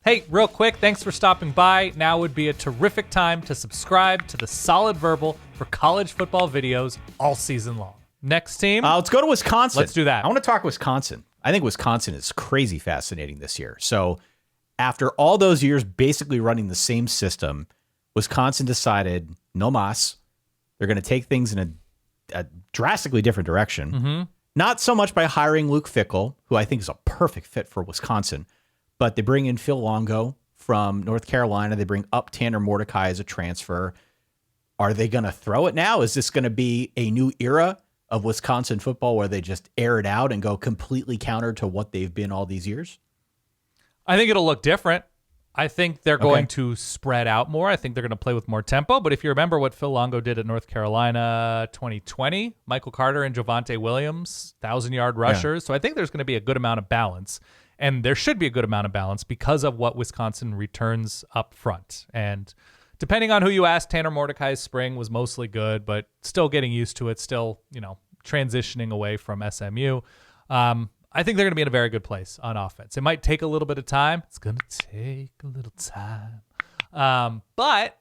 Hey, real quick, thanks for stopping by. Now would be a terrific time to subscribe to the Solid Verbal for college football videos all season long. Next team. Let's go to Wisconsin. Let's do that. I want to talk Wisconsin. I think Wisconsin is crazy fascinating this year. So after all those years basically running the same system, Wisconsin decided no mas. They're going to take things in a drastically different direction. Mm-hmm. Not so much by hiring Luke Fickell, who I think is a perfect fit for Wisconsin, but they bring in Phil Longo from North Carolina. They bring up Tanner Mordecai as a transfer. Are they going to throw it now? Is this going to be a new era of Wisconsin football where they just air it out and go completely counter to what they've been all these years? I think it'll look different. I think they're going to spread out more. I think they're going to play with more tempo. But if you remember what Phil Longo did at North Carolina 2020, Michael Carter and Javonte Williams, 1,000-yard rushers. Yeah. So I think there's going to be a good amount of balance. And there should be a good amount of balance because of what Wisconsin returns up front. And depending on who you ask, Tanner Mordecai's spring was mostly good, but still getting used to it, still, transitioning away from SMU. I think they're going to be in a very good place on offense. It might take a little bit of time. It's going to take a little time. But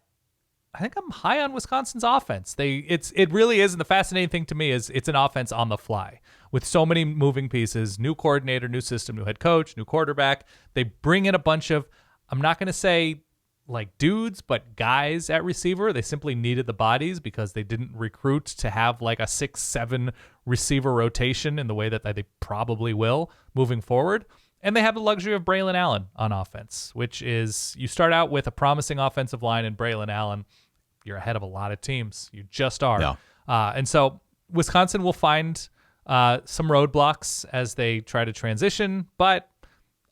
I think I'm high on Wisconsin's offense. It really is, and the fascinating thing to me is it's an offense on the fly with so many moving pieces, new coordinator, new system, new head coach, new quarterback. They bring in a bunch of, I'm not going to say like dudes, but guys at receiver. They simply needed the bodies because they didn't recruit to have like a 6-7 receiver rotation in the way that they probably will moving forward. And they have the luxury of Braylon Allen on offense, which is you start out with a promising offensive line in Braylon Allen. You're ahead of a lot of teams. You just are. Yeah. And so Wisconsin will find some roadblocks as they try to transition, but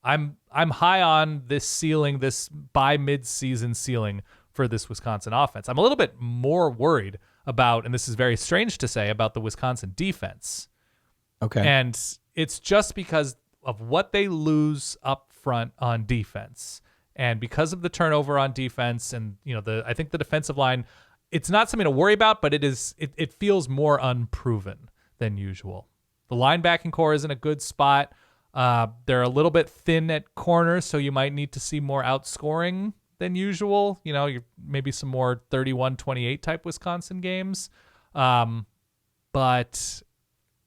I'm high on this ceiling, this by mid-season ceiling for this Wisconsin offense. I'm a little bit more worried about, and this is very strange to say, about the Wisconsin defense. Okay. And it's just because of what they lose up front on defense. And because of the turnover on defense and, I think the defensive line, it's not something to worry about, but it feels more unproven than usual. The linebacking core is in a good spot. They're a little bit thin at corners, so you might need to see more outscoring than usual. Maybe some more 31-28 type Wisconsin games. But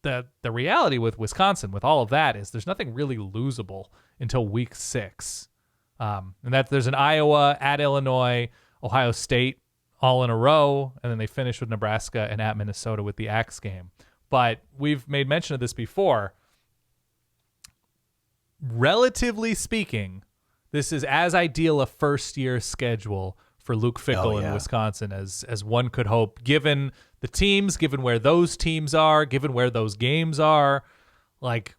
the reality with Wisconsin, with all of that, is there's nothing really losable until week 6. And that there's an Iowa, at Illinois, Ohio State, all in a row, and then they finish with Nebraska and at Minnesota with the Axe game. But we've made mention of this before. Relatively speaking, this is as ideal a first-year schedule for Luke Fickell in Wisconsin as one could hope, given the teams, given where those teams are, given where those games are. Like,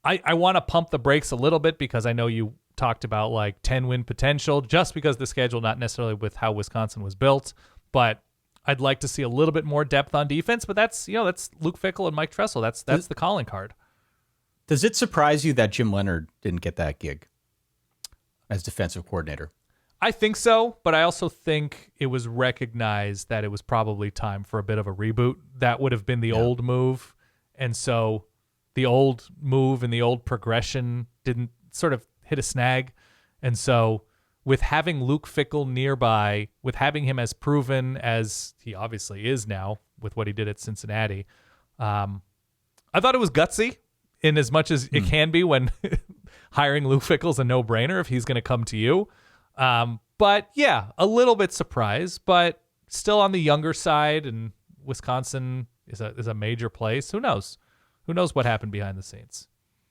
I want to pump the brakes a little bit because I know you talked about like 10-win potential just because the schedule, not necessarily with how Wisconsin was built, but I'd like to see a little bit more depth on defense. But that's Luke Fickell and Mike Tressel. That's the calling card. Does it surprise you that Jim Leonhard didn't get that gig as defensive coordinator? I think so, but I also think it was recognized that it was probably time for a bit of a reboot. That would have been the old move. And so the old move and the old progression didn't sort of hit a snag. And so with having Luke Fickell nearby, with having him as proven as he obviously is now with what he did at Cincinnati, I thought it was gutsy. In as much as it can be when hiring Luke Fickell's a no-brainer if he's going to come to you. But yeah, a little bit surprised, but still on the younger side, and Wisconsin is a major place. Who knows? Who knows what happened behind the scenes?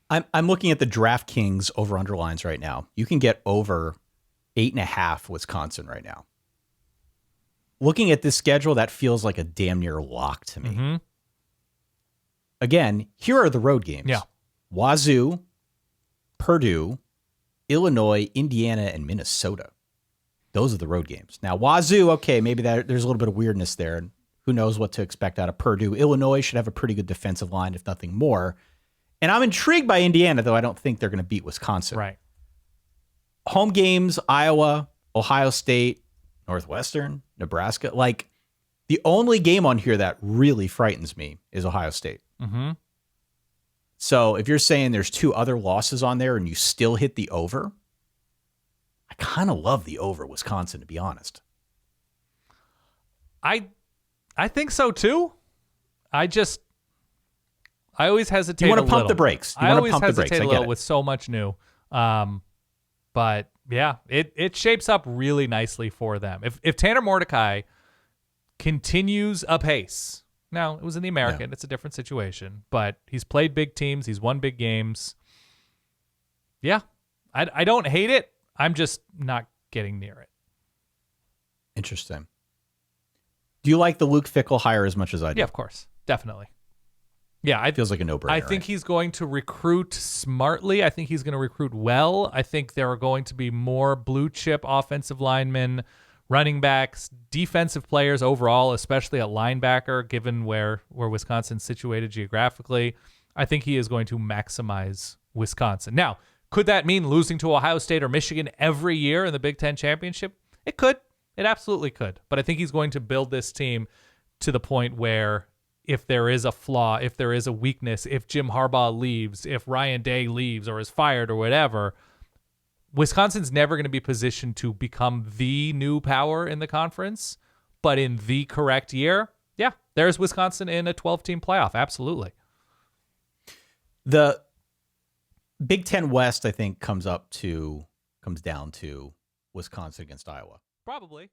I'm looking at the DraftKings over-under lines right now. You can get over 8.5 Wisconsin right now. Looking at this schedule, that feels like a damn near lock to me. Mm-hmm. Again, here are the road games. Yeah. Wazoo, Purdue, Illinois, Indiana, and Minnesota. Those are the road games. Now, Wazoo, okay, maybe there's a little bit of weirdness there, and who knows what to expect out of Purdue. Illinois should have a pretty good defensive line, if nothing more. And I'm intrigued by Indiana, though I don't think they're going to beat Wisconsin. Right. Home games, Iowa, Ohio State, Northwestern, Nebraska. Like, the only game on here that really frightens me is Ohio State. Mm-hmm. So if you're saying there's 2 other losses on there and you still hit the over, kind of love the over Wisconsin, to be honest. I think so too. I always hesitate. You want to to pump the brakes. I always hesitate a little with so much new. But yeah, it shapes up really nicely for them. If Tanner Mordecai continues apace, now it was in the American, it's a different situation, but he's played big teams, he's won big games. Yeah, I don't hate it. I'm just not getting near it. Interesting. Do you like the Luke Fickell hire as much as I do? Yeah, of course, definitely. Yeah, it feels like a no-brainer. I think he's going to recruit smartly. I think he's going to recruit well. I think there are going to be more blue-chip offensive linemen, running backs, defensive players overall, especially at linebacker, given where Wisconsin's situated geographically. I think he is going to maximize Wisconsin. Now, could that mean losing to Ohio State or Michigan every year in the Big Ten championship? It could. It absolutely could. But I think he's going to build this team to the point where if there is a flaw, if there is a weakness, if Jim Harbaugh leaves, if Ryan Day leaves or is fired or whatever, Wisconsin's never going to be positioned to become the new power in the conference. But in the correct year, yeah, there's Wisconsin in a 12-team playoff. Absolutely. The Big Ten West, I think, comes down to Wisconsin against Iowa. Probably.